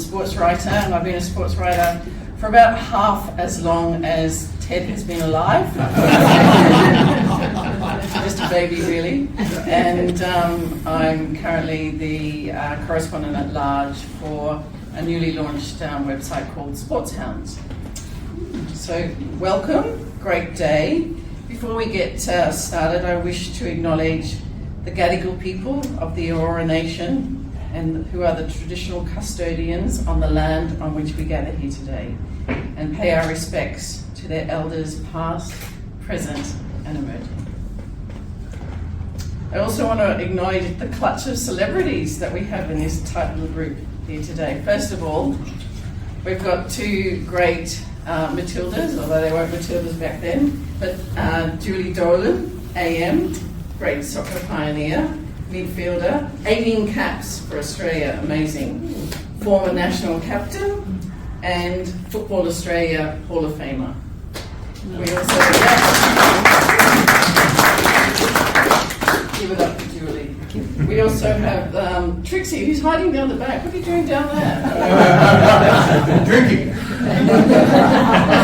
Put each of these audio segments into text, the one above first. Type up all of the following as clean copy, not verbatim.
sports writer, and I've been a sports writer for about half as long as Ted has been alive. Just a baby, really. And I'm currently the correspondent at large for a newly launched website called Sports Hounds. So, welcome, great day. Before we get started, I wish to acknowledge the Gadigal people of the Eora Nation, and who are the traditional custodians on the land on which we gather here today, and pay our respects to their elders past, present and emerging. I also want to acknowledge the clutch of celebrities that we have in this tight little group here today. First of all, we've got two great Matildas, although they weren't Matildas back then, but Julie Dolan, AM, great soccer pioneer, midfielder, 18 caps for Australia, amazing, former national captain, and Football Australia Hall of Famer. We also give it up for Julie. We also have Trixie, who's hiding down the back. What are you doing down there? Drinking.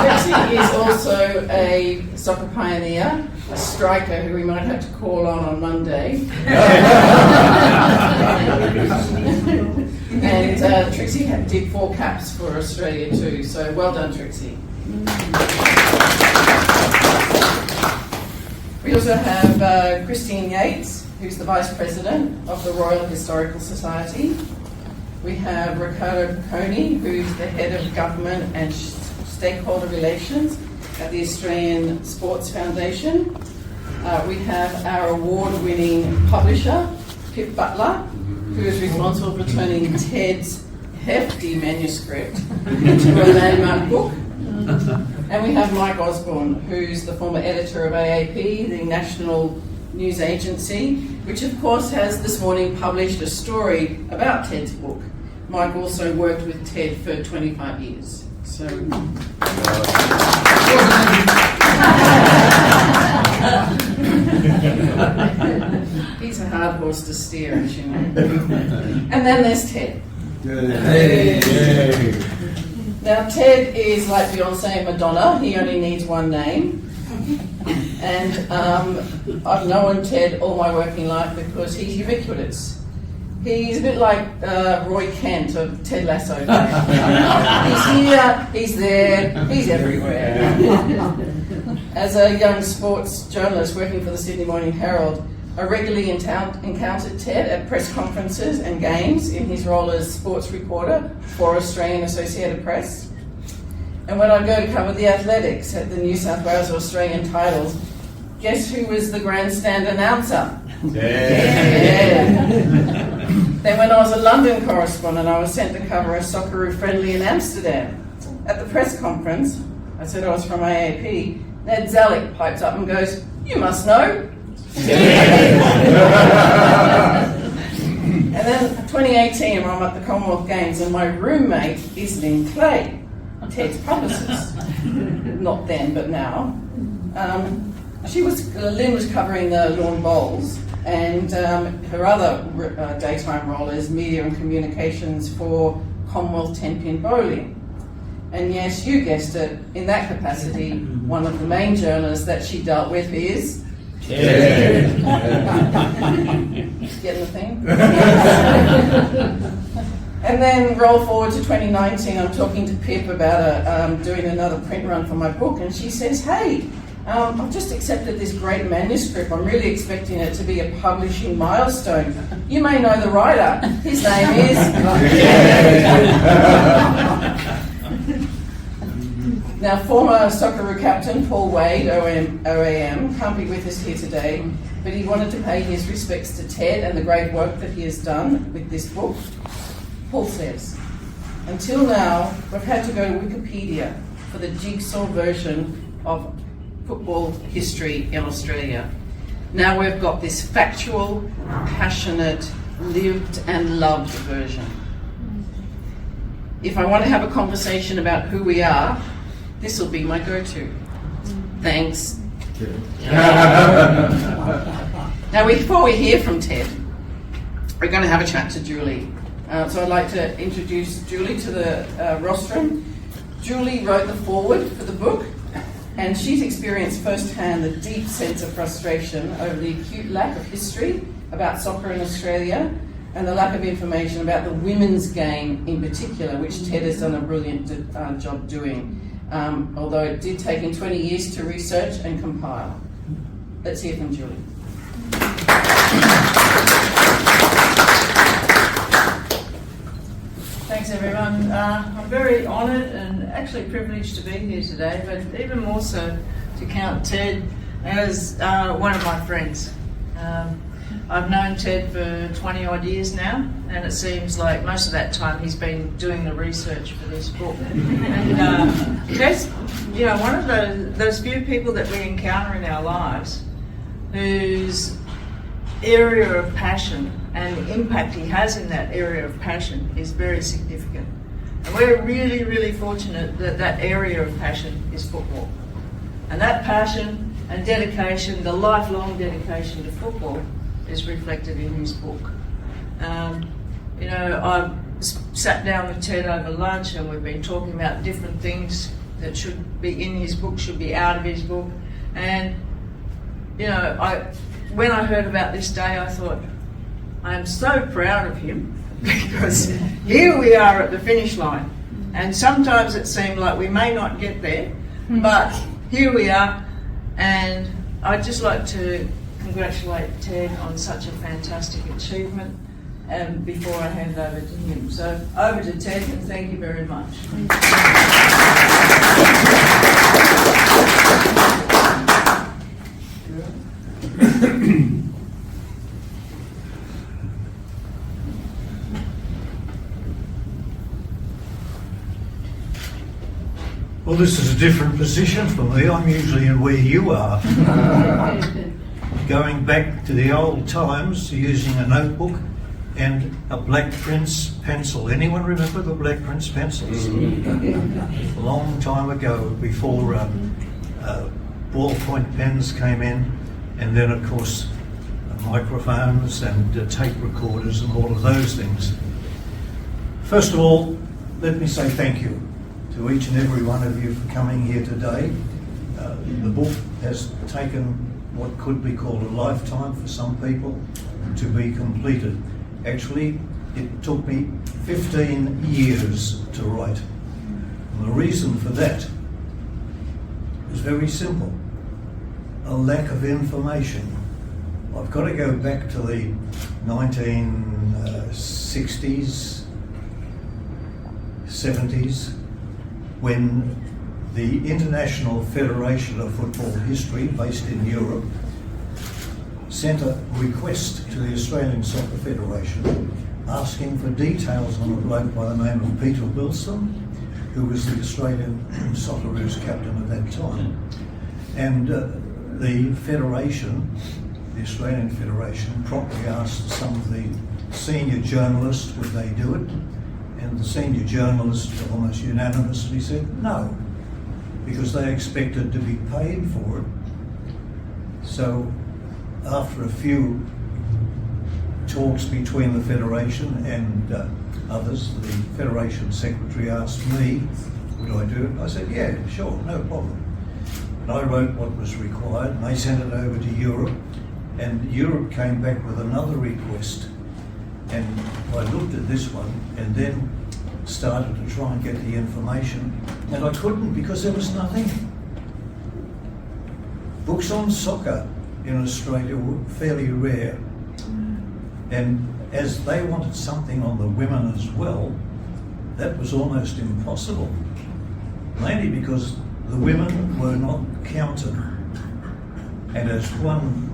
Trixie is also a soccer pioneer, a striker who we might have to call on Monday. And Trixie did 4 caps for Australia too, so well done, Trixie. We also have Christine Yates, who's the Vice President of the Royal Historical Society. We have Ricardo Picconi, who's the Head of Government and Stakeholder Relations at the Australian Sports Foundation. We have our award-winning publisher, Pip Butler, who is responsible for turning Ted's hefty manuscript into a landmark book. And we have Mike Osborne, who's the former editor of AAP, the National News Agency, which of course has this morning published a story about Ted's book. Mike also worked with Ted for 25 years. So. He's a hard horse to steer, as you know. And then there's Ted. Hey. Now, Ted is like Beyonce and Madonna. He only needs one name. And I've known Ted all my working life because he's ubiquitous. He's a bit like Roy Kent of Ted Lasso. He's here, he's there, he's everywhere. As a young sports journalist working for the Sydney Morning Herald, I regularly encountered Ted at press conferences and games in his role as sports reporter for Australian Associated Press. And when I go to cover the athletics at the New South Wales Australian titles, guess who was the grandstand announcer? Yeah. Then when I was a London correspondent, I was sent to cover a Socceroo friendly in Amsterdam. At the press conference, I said I was from AAP, Ned Zalek pipes up and goes, "You must know." And then 2018, I'm at the Commonwealth Games and my roommate is Lynn Clay, Ted's publicist. Not then, but now. Lynn was covering the Lawn Bowls, and her other daytime role is media and communications for Commonwealth 10-pin bowling. And yes, you guessed it, in that capacity, one of the main journalists that she dealt with is... Getting the thing? And then roll forward to 2019, I'm talking to Pip about doing another print run for my book, and she says, "Hey, I've just accepted this great manuscript. I'm really expecting it to be a publishing milestone. You may know the writer. His name is..." Now, former Socceroo captain Paul Wade, OAM, can't be with us here today, but he wanted to pay his respects to Ted and the great work that he has done with this book. Paul says, "Until now, we've had to go to Wikipedia for the jigsaw version of football history in Australia. Now we've got this factual, passionate, lived and loved version. If I want to have a conversation about who we are, this will be my go-to. Thanks." Now, before we hear from Ted, we're going to have a chat to Julie. So I'd like to introduce Julie to the rostrum. Julie wrote the foreword for the book, and she's experienced firsthand the deep sense of frustration over the acute lack of history about soccer in Australia and the lack of information about the women's game in particular, which Ted has done a brilliant job doing, although it did take him 20 years to research and compile. Let's hear from Julie. Thanks everyone. I'm very honoured and actually privileged to be here today, but even more so to count Ted as one of my friends. I've known Ted for 20 odd years now, and it seems like most of that time he's been doing the research for this book. And Ted's, one of those few people that we encounter in our lives whose area of passion and the impact he has in that area of passion is very significant. And we're really, really fortunate that that area of passion is football. And that passion and dedication, the lifelong dedication to football, is reflected in his book. I sat down with Ted over lunch and we've been talking about different things that should be in his book, should be out of his book. And, when I heard about this day, I thought, I am so proud of him because here we are at the finish line. And sometimes it seemed like we may not get there, but here we are. And I'd just like to congratulate Ted on such a fantastic achievement before I hand over to him. So over to Ted, and thank you very much. Well, this is a different position for me. I'm usually in where you are. Going back to the old times, using a notebook and a Black Prince pencil. Anyone remember the Black Prince pencils? A long time ago, before ballpoint pens came in, and then of course microphones and tape recorders and all of those things. First of all, let me say thank you to each and every one of you for coming here today. The book has taken what could be called a lifetime for some people to be completed. Actually, it took me 15 years to write. And the reason for that is very simple. A lack of information. I've got to go back to the 1960s, 70s, when the International Federation of Football History, based in Europe, sent a request to the Australian Soccer Federation asking for details on a bloke by the name of Peter Wilson, who was the Australian Socceroos captain at that time. And the Federation, the Australian Federation, promptly asked some of the senior journalists would they do it, and the senior journalists almost unanimously said no, because they expected to be paid for it. So after a few talks between the Federation and others, the Federation Secretary asked me, would I do it? I said, yeah, sure, no problem. And I wrote what was required, and they sent it over to Europe, and Europe came back with another request. And I looked at this one and then started to try and get the information, and I couldn't because there was nothing. Books on soccer in Australia were fairly rare, and as they wanted something on the women as well, that was almost impossible, mainly because the women were not counted. And as one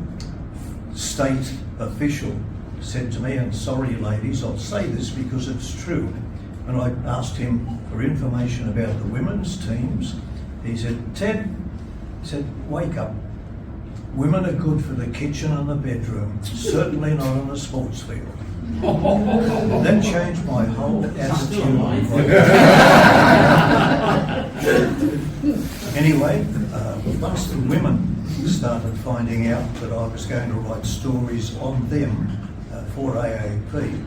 state official said to me, and sorry ladies, I'll say this because it's true, and I asked him for information about the women's teams, he said, Ted, he said, wake up. Women are good for the kitchen and the bedroom, certainly not on the sports field. That changed my whole attitude. Anyway, once the women started finding out that I was going to write stories on them for AAP,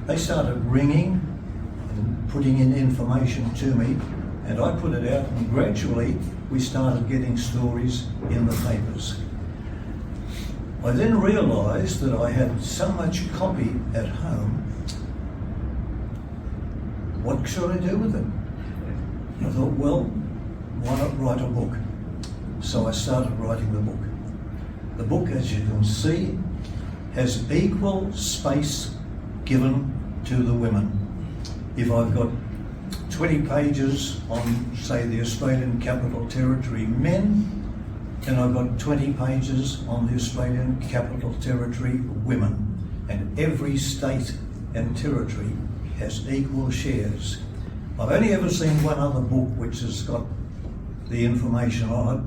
they started ringing and putting in information to me, and I put it out, and gradually we started getting stories in the papers. I then realised that I had so much copy at home. What should I do with it? I thought, well, why not write a book? So I started writing the book. The book, as you can see, has equal space given to the women. If I've got 20 pages on, say, the Australian Capital Territory men, then I've got 20 pages on the Australian Capital Territory women. And every state and territory has equal shares. I've only ever seen one other book which has got the information on it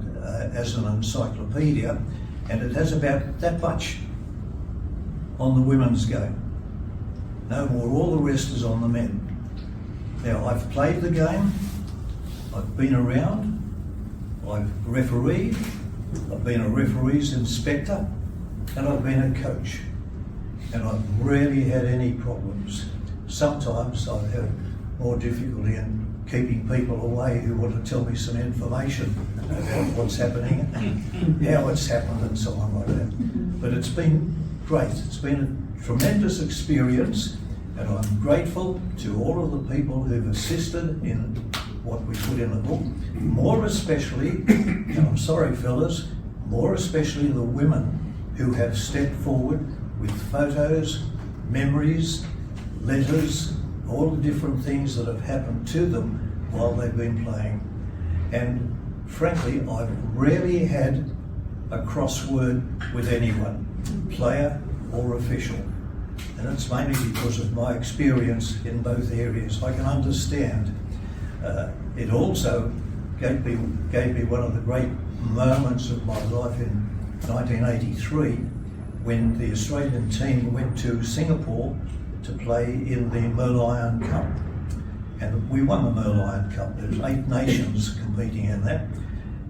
as an encyclopedia, and it has about that much on the women's game. No more, all the rest is on the men. Now, I've played the game, I've been around, I've refereed, I've been a referee's inspector, and I've been a coach. And I've rarely had any problems. Sometimes I've had more difficulty in keeping people away who want to tell me some information about what's happening, how it's happened, and so on like that. But it's been great. It's been a tremendous experience, and I'm grateful to all of the people who've assisted in what we put in the book, more especially, and I'm sorry fellas, more especially the women who have stepped forward with photos, memories, letters, all the different things that have happened to them while they've been playing. And frankly, I've rarely had a crossword with anyone, player or official. And it's mainly because of my experience in both areas. I can understand. It also gave me one of the great moments of my life in 1983 when the Australian team went to Singapore to play in the Merlion Cup. And we won the Merlion Cup. There's 8 nations competing in that.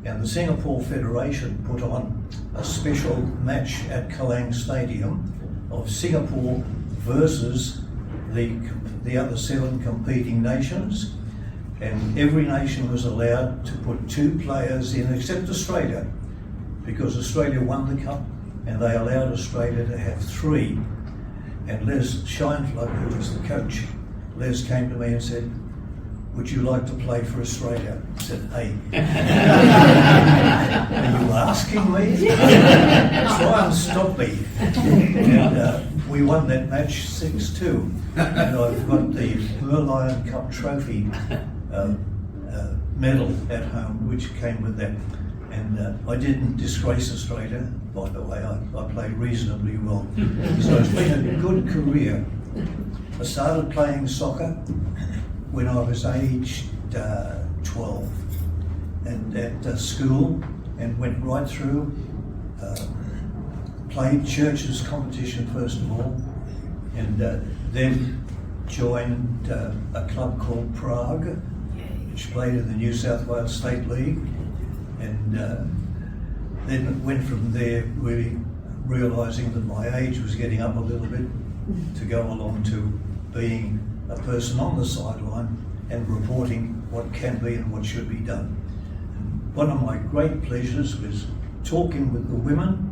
And the Singapore Federation put on a special match at Kallang Stadium of Singapore versus the other 7 competing nations. And every nation was allowed to put 2 players in, except Australia, because Australia won the cup and they allowed Australia to have 3. And Les Scheinfeld, who was the coach, Les came to me and said, "Would you like to play for Australia?" I said, "Hey, are you asking me?" Try and stop me. And we won that match 6-2. And I've got the Merlion Cup trophy medal at home, which came with that. And I didn't disgrace Australia, by the way. I played reasonably well. So it's been a good career. I started playing soccer when I was aged 12 and at school, and went right through, played churches competition first of all, and then joined a club called Prague, which played in the New South Wales State League, and then went from there really realising that my age was getting up a little bit to go along to being a person on the sideline and reporting what can be and what should be done. And one of my great pleasures was talking with the women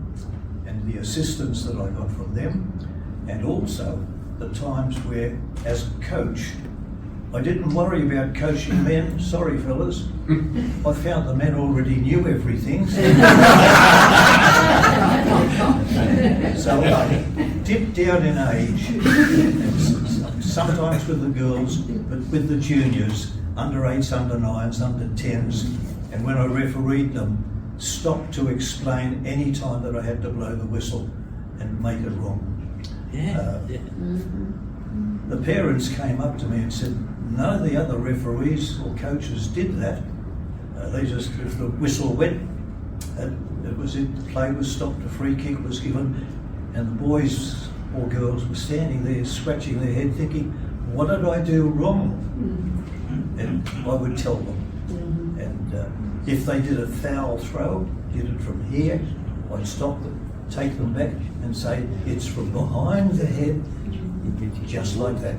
and the assistance that I got from them, and also the times where, as a coach, I didn't worry about coaching men. Sorry, fellas. I found the men already knew everything. So I dipped down in age, sometimes with the girls, but with the juniors, under 8s, under 9s, under 10s, and when I refereed them, stopped to explain any time that I had to blow the whistle and make it wrong. The parents came up to me and said, none of the other referees or coaches did that. They just, if the whistle went, it was it, the play was stopped, a free kick was given, and the boys or girls were standing there scratching their head thinking, what did I do wrong? And I would tell them. And if they did a foul throw, did it from here, I'd stop them, take them back and say, it's from behind the head, just like that.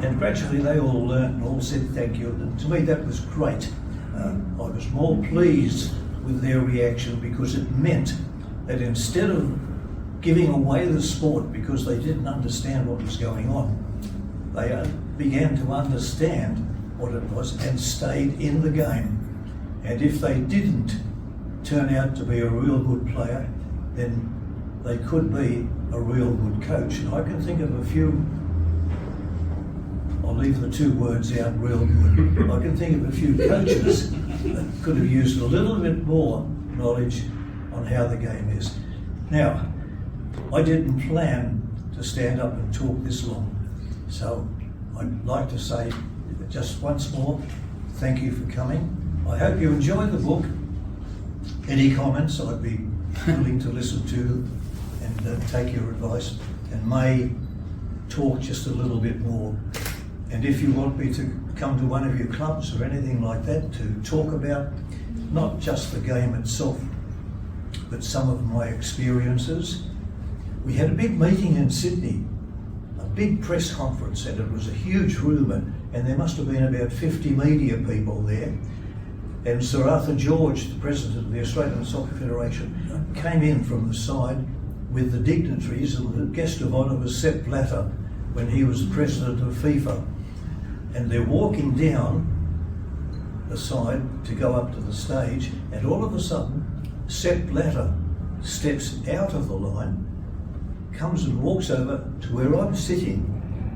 And gradually they all learned and all said thank you. And to me that was great. I was more pleased with their reaction because it meant that instead of giving away the sport because they didn't understand what was going on, they began to understand what it was and stayed in the game. And if they didn't turn out to be a real good player, then they could be a real good coach. And I can think of a few, I'll leave the two words out, real good. I can think of a few coaches that could have used a little bit more knowledge on how the game is. Now, I didn't plan to stand up and talk this long, so I'd like to say just once more, thank you for coming. I hope you enjoyed the book. Any comments I'd be willing to listen to and take your advice, and may talk just a little bit more. And if you want me to come to one of your clubs or anything like that to talk about not just the game itself, but some of my experiences. We had a big meeting in Sydney, a big press conference, and it was a huge room, and there must have been about 50 media people there. And Sir Arthur George, the President of the Australian Soccer Federation, came in from the side with the dignitaries, and the guest of honour was Sepp Blatter when he was President of FIFA. And they're walking down the side to go up to the stage, and all of a sudden Sepp Blatter steps out of the line, comes and walks over to where I'm sitting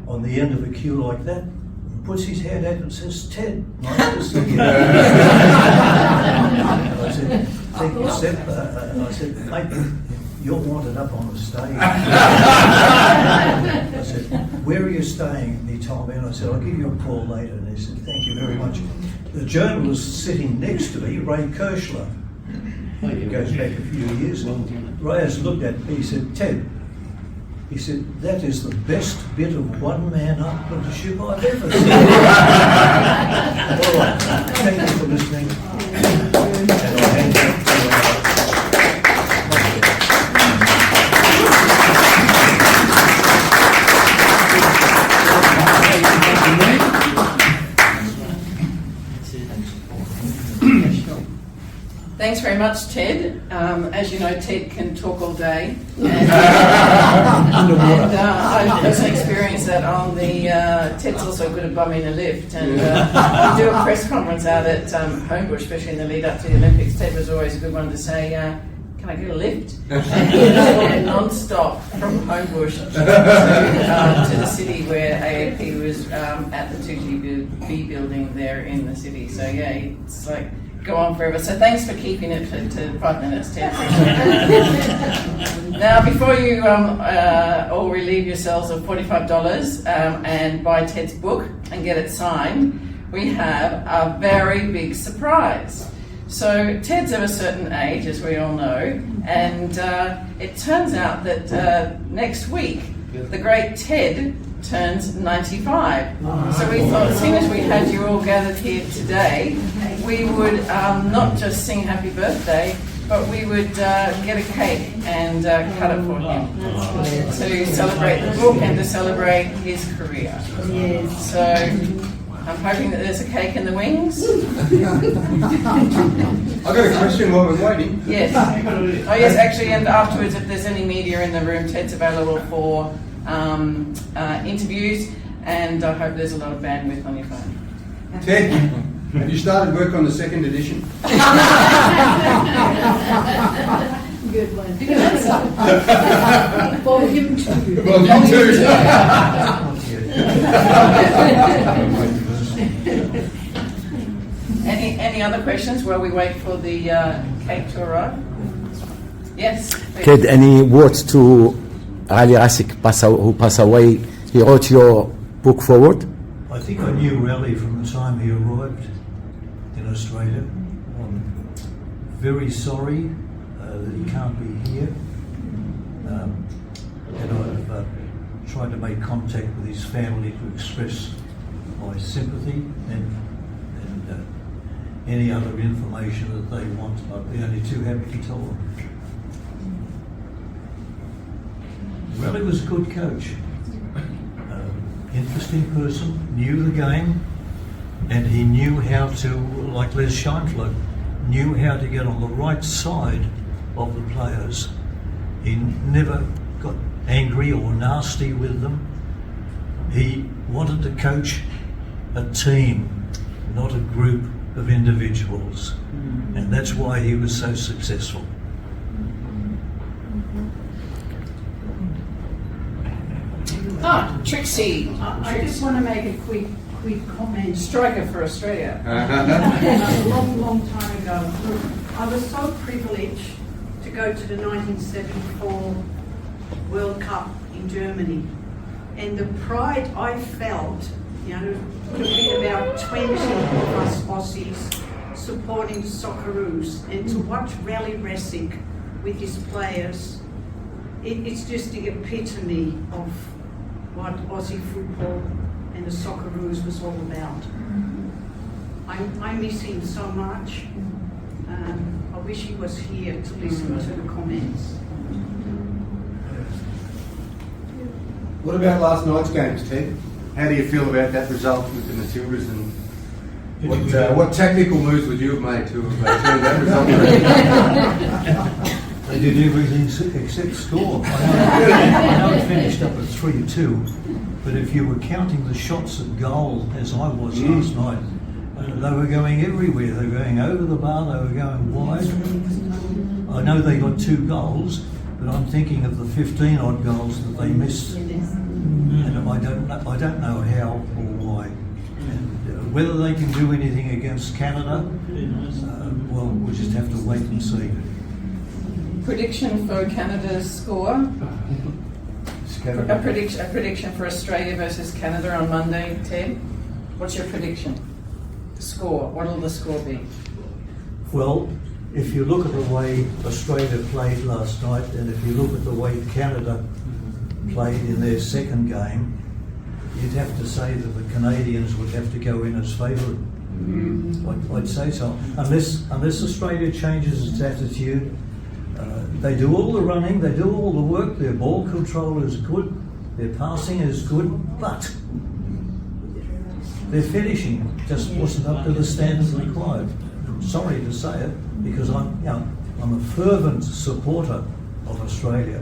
on the end of a queue like that, and puts his hand out and says, "Ted, nice to see you." And I said, "Thank you, Sepp." I said, "Mate, you're wanted up on the stage." I said, "Where are you staying?" He told me, and I said, "I'll give you a call later." And he said, "Thank you very much." The journalist sitting next to me, Ray Kirschler, it goes back a few years. Ray has looked at me, he said, "Ted," he said, "that is the best bit of one-man upmanship I've ever seen." All right, thank you for listening. And I'll hand back to Thanks very much, Ted. As you know, Ted can talk all day. And I've personally experienced that on the... Ted's also good at bumming a lift. And we do a press conference out at Homebush, especially in the lead up to the Olympics. Ted was always a good one to say, "Can I get a lift?" And he was non-stop from Homebush to the city where AAP was at the 2GB building there in the city. So yeah, it's like... go on forever. So thanks for keeping it to 5 minutes, Ted. Now, before you all relieve yourselves of $45 and buy Ted's book and get it signed, we have a very big surprise. So Ted's of a certain age, as we all know, and it turns out that next week, the great Ted turns 95. So we thought, seeing as we had you all gathered here today, we would not just sing happy birthday, but we would get a cake and cut it for him to celebrate the book and to celebrate his career. Yes. So I'm hoping that there's a cake in the wings. I've got a question while we're waiting. Yes. Oh yes, actually, and afterwards, if there's any media in the room, Ted's available for interviews, and I hope there's a lot of bandwidth on your phone. Ted, have you started work on the second edition? Good one. Volume 2. Any other questions while we wait for the cake to arrive? Yes. Please. Ted, any words to Ali Asik, who passed away? He wrote your book forward. I think I knew Raleigh from the time he arrived in Australia. I'm very sorry that he can't be here. And I've tried to make contact with his family to express my sympathy and any other information that they want. I'd be only too happy to tell them. Raleigh was a good coach. interesting person, knew the game, and he knew how to, like Les Scheinfeld, knew how to get on the right side of the players. He never got angry or nasty with them. He wanted to coach a team, not a group of individuals. And that's why he was so successful. Trixie. I just want to make a quick comment. Striker for Australia. A long time ago, I was so privileged to go to the 1974 World Cup in Germany, and the pride I felt, you know, would have been about 20 of us Aussies supporting the Socceroos, and to watch Rally Resic with his players, it's just the epitome of what Aussie football and the Socceroos was all about. I miss him so much. I wish he was here to listen to the comments. What about last night's games, Ted? How do you feel about that result with the Matildas, and what tactical moves would you have made to have turned that result around? They did everything except score. I know it finished up at 3-2, but if you were counting the shots at goal, as I was last night, they were going everywhere. They were going over the bar, they were going wide. I know they got 2 goals, but I'm thinking of the 15 odd goals that they missed. And I don't know how or why. And whether they can do anything against Canada, well, we'll just have to wait and see. Prediction for Canada's score? A prediction for Australia versus Canada on Monday, Ted? What's your prediction? Score. What will the score be? Well, if you look at the way Australia played last night, and if you look at the way Canada played in their second game, you'd have to say that the Canadians would have to go in as favourite. I'd say so. Unless Australia changes its attitude. They do all the running, they do all the work, their ball control is good, their passing is good, but their finishing just wasn't up to the standards required. I'm sorry to say it, because I'm a fervent supporter of Australia,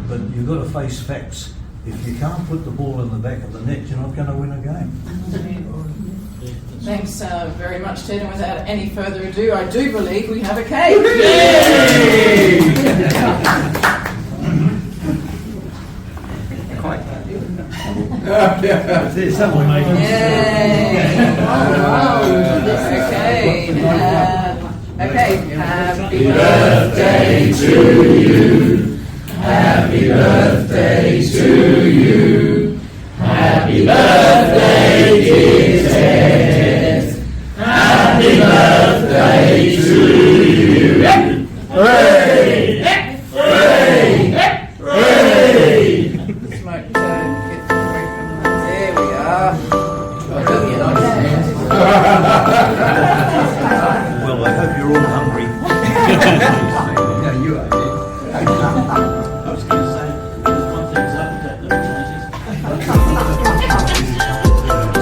but you've got to face facts. If you can't put the ball in the back of the net, you're not going to win a game. Thanks very much, Ted. And without any further ado, I do believe we have a cake. Yay! There's someone made it. Yay! Okay. Happy birthday to you. Happy birthday to you. Happy birthday, dear Ted. Happy birthday to you. Hooray! Hooray! Hooray! Smoke, get the break from there we are. Well, I hope you're all hungry. No, you are. I was going to say, there's one thing up with that little changes.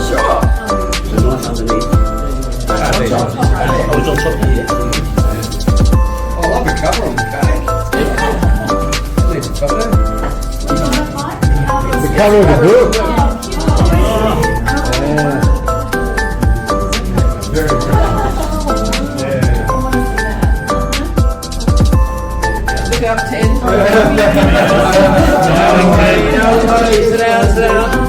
Sure. There's one underneath. I was on top of it. I love the cover on the cake. Leave the photo. The cover of the book. Very good. Look up, Ted. Sit down, sit down.